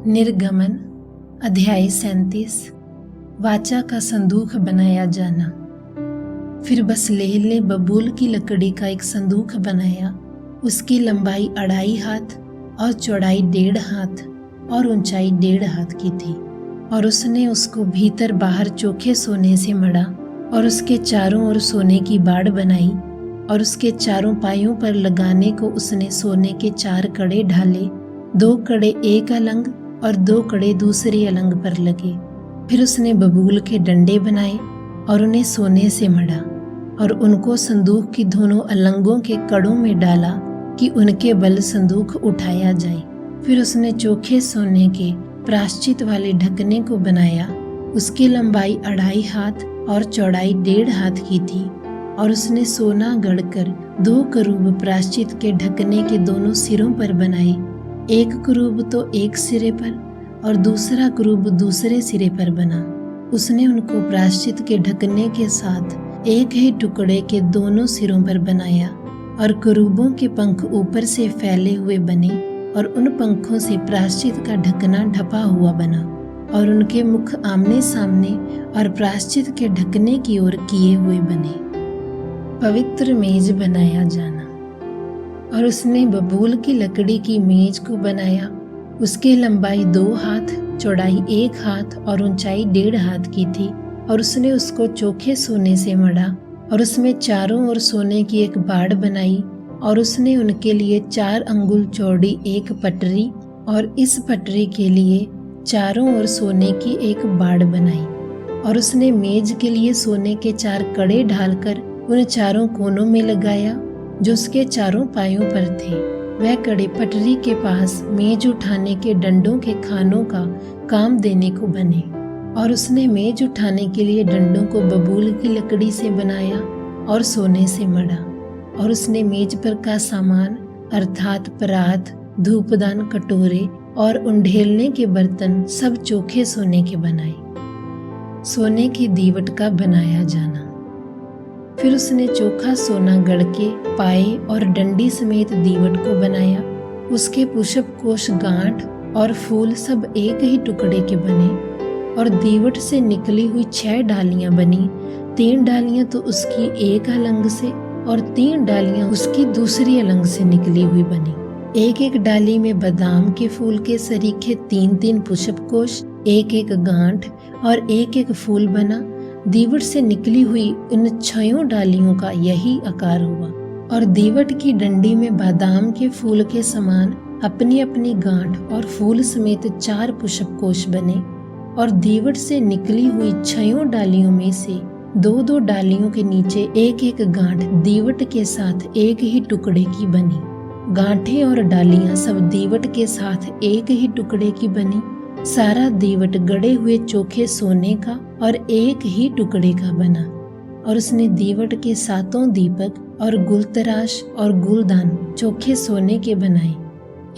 निर्गमन अध्याय 37। वाचा का संदूक बनाया जाना। फिर बसलेल ने बबूल की लकड़ी का एक संदूक बनाया। उसकी लंबाई 2.5 हाथ और चौड़ाई 1.5 हाथ और ऊंचाई 1.5 हाथ की थी। और उसने उसको भीतर बाहर चोखे सोने से मढ़ा और उसके चारों ओर सोने की बाड़ बनाई। और उसके चारों पायों पर लगाने को उसने सोने के 4 कड़े ढाले, 2 कड़े एक अलंग और 2 कड़े दूसरी अलंग पर लगे। फिर उसने बबूल के डंडे बनाए और उन्हें सोने से मढ़ा और उनको संदूक की दोनों अलंगों के कड़ों में डाला कि उनके बल संदूक उठाया जाए। फिर उसने चोखे सोने के प्रायश्चित वाले ढकने को बनाया। उसकी लंबाई 2.5 हाथ और चौड़ाई 1.5 हाथ की थी। और उसने सोना गढ़कर 2 करूब प्रायश्चित के ढकने के दोनों सिरों पर बनाए, एक करूब तो एक सिरे पर और दूसरा करूब दूसरे सिरे पर बना। उसने उनको प्रायश्चित के ढकने के साथ एक ही टुकड़े के दोनों सिरों पर बनाया। और करूबों के पंख ऊपर से फैले हुए बने और उन पंखों से प्रायश्चित का ढकना ढपा हुआ बना। और उनके मुख आमने सामने और प्रायश्चित के ढकने की ओर किए हुए बने। पवित्र मेज बनाया जाना। और उसने बबूल की लकड़ी की मेज को बनाया। उसकी लंबाई 2 हाथ, चौड़ाई 1 हाथ और ऊंचाई 1.5 हाथ की थी। और उसने उसको चोखे सोने से मढ़ा और उसमें चारों ओर सोने की एक बाड़ बनाई। और उसने उनके लिए 4 अंगुल चौड़ी एक पटरी और इस पटरी के लिए चारों ओर सोने की एक बाड़ बनाई। और उसने मेज के लिए सोने के 4 कड़े ढालकर उन चारों कोनों में लगाया जो उसके चारों पायों पर थे। वह कड़े पटरी के पास मेज उठाने के डंडों के खानों का काम देने को बने। और उसने मेज उठाने के लिए डंडों को बबूल की लकड़ी से बनाया और सोने से मढ़ा। और उसने मेज पर का सामान अर्थात परात, धूपदान, कटोरे और उंडेलने के बर्तन सब चोखे सोने के बनाए। सोने की दीवट का बनाया जाना। फिर उसने चोखा सोना गढ़ के पाए और डंडी समेत दीवट को बनाया। उसके पुष्प कोश, गांठ और फूल सब एक ही टुकड़े के बने। और दीवट से निकली हुई 6 डालियां बनी। 3 डालियां तो उसकी एक अलंग से और 3 डालियां उसकी दूसरी अलंग से निकली हुई बनी। एक एक डाली में बादाम के फूल के सरीखे 3-3 पुष्प कोश, एक एक गांठ और एक एक फूल बना। दीवट से निकली हुई इन 6 डालियों का यही आकार हुआ। और दीवट की डंडी में बादाम के फूल के समान अपनी अपनी गांठ और फूल समेत 4 पुष्प कोश बने। और दीवट से निकली हुई 6 डालियों में से 2-2 डालियों के नीचे एक एक गांठ दीवट के साथ एक ही टुकड़े की बनी। गांठें और डालियां सब दीवट के साथ एक ही टुकड़े की बनी। सारा दीवट गड़े हुए चोखे सोने का और एक ही टुकड़े का बना। और उसने दीवट के 7 दीपक और गुलतराश और गुलदान चोखे सोने के बनाए।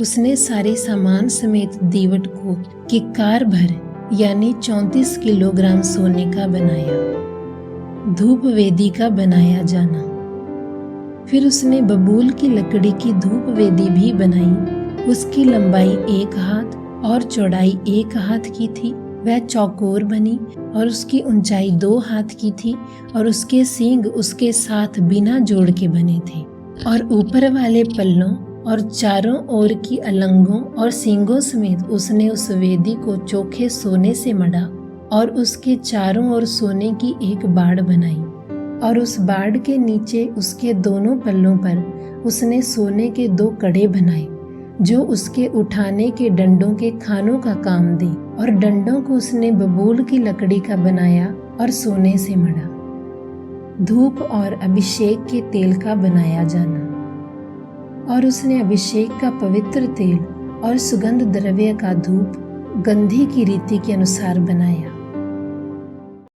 उसने सारे सामान समेत दीवट को किक्कार भर यानी 34 किलोग्राम सोने का बनाया। धूप वेदी का बनाया जाना। फिर उसने बबूल की लकड़ी की धूप वेदी भी बनाई। उसकी लंबाई 1 हाथ और चौड़ाई 1 हाथ की थी। वह चौकोर बनी और उसकी ऊंचाई 2 हाथ की थी। और उसके सींग उसके साथ बिना जोड़ के बने थे। और ऊपर वाले पल्लों और चारों ओर की अलंगों और सींगों समेत उसने उस वेदी को चोखे सोने से मढ़ा। और उसके चारों ओर सोने की एक बाड़ बनाई। और उस बाड़ के नीचे उसके दोनों पल्लों पर उसने सोने के 2 कड़े बनाए जो उसके उठाने के डंडों के खानों का काम दे। और डंडों को उसने बबूल की लकड़ी का बनाया और सोने से मढ़ा। धूप और अभिषेक के तेल का बनाया जाना। और उसने अभिषेक का पवित्र तेल और सुगंध द्रव्य का धूप गंधी की रीति के अनुसार बनाया।